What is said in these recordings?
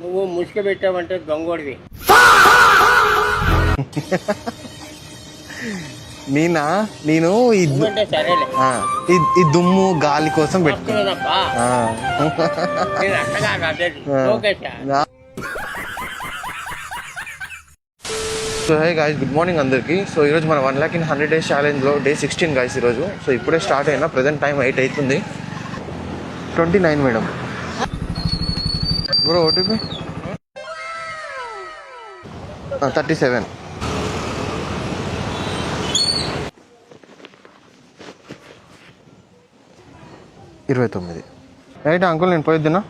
నువ్వు ముసుగు పెట్టావంటే దొంగోడివి. నేను నువ్వంటే సరేలే. ఈ దుమ్ము గాలి కోసం పెట్టుకున్నా. వస్తున్నదబ్బా. నేను అట్టగా అదే లోకేశా. So hey guys, good morning అందరికీ. సో ఈరోజు మన 1 lakh in 100 days ఛాలెంజ్లో డే 16 గాయస్ ఈరోజు. సో ఇప్పుడే స్టార్ట్ అయినా, ప్రజెంట్ టైం 8 అవుతుంది. 29 madam. Bro OTP 37. Right uncle, నేను పోయిద్దునా?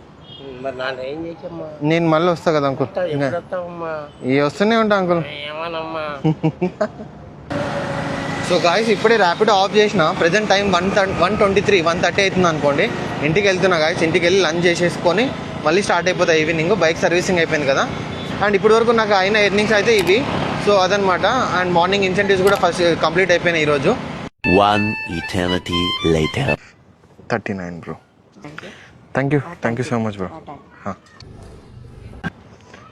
మరి నాన్న ఏం చేసమ్మా? నేను మళ్ళీ వస్తా కదా అంకుల్. ఎప్పుడు వస్తావమ్మా? ఇవి వస్తూనే ఉంటా అంకుల్. ఏమనమ్మా? సో గాయస్, ఇప్పుడే ర్యాపిడో ఆఫ్ చేసిన. ప్రజెంట్ టైం 1:23, 1:30 అవుతుంది అనుకోండి. ఇంటికి వెళ్తున్నా గాయస్. ఇంటికి వెళ్ళి లంచ్ చేసేసుకొని మళ్ళీ స్టార్ట్ అయిపోతాయి ఈవినింగ్. బైక్ సర్వీసింగ్ అయిపోయింది కదా. అండ్ ఇప్పటి వరకు నాకు అయిన ఎర్నింగ్స్ అయితే ఇవి. సో అదనమాట. అండ్ మార్నింగ్ ఇన్సెంటివ్స్ కూడా ఫస్ట్ కంప్లీట్ అయిపోయినాయి ఈరోజు. 1 eternity later. 39 bro. Thank you so much bro.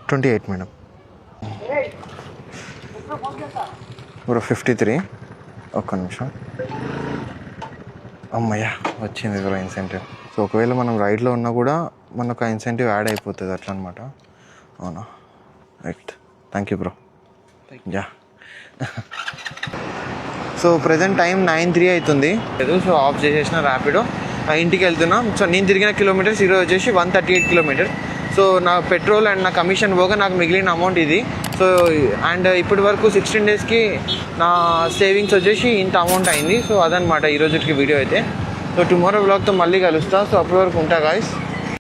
28 madam. Bro 53. ఒక్క నిమిషం. అమ్మయ్య, వచ్చింది బ్రో ఇన్సెంటివ్. సో ఒకవేళ మనం రైడ్లో ఉన్నా కూడా మనకు ఆ ఇన్సెంటివ్ యాడ్ అయిపోతుంది అట్లా అనమాట. అవునా, right. Thank you bro. Yeah. So present time 9:03 అవుతుంది. సో ఆఫ్ చేసేసిన ర్యాపిడో. ఇంటికి వెళ్తున్నాం. సో నేను తిరిగిన కిలోమీటర్స్ ఈరోజు వచ్చేసి 138 కిలోమీటర్స్. సో నా పెట్రోల్ అండ్ నా కమిషన్ పోగా నాకు మిగిలిన అమౌంట్ ఇది. సో అండ్ ఇప్పటి వరకు 16 డేస్కి నా సేవింగ్స్ వచ్చేసి ఇంత అమౌంట్ అయింది. సో అదనమాట ఈరోజుకి వీడియో అయితే. సో టుమారో బ్లాగ్తో మళ్ళీ కలుస్తా. సో అప్పటి వరకు ఉంటా గాయస్.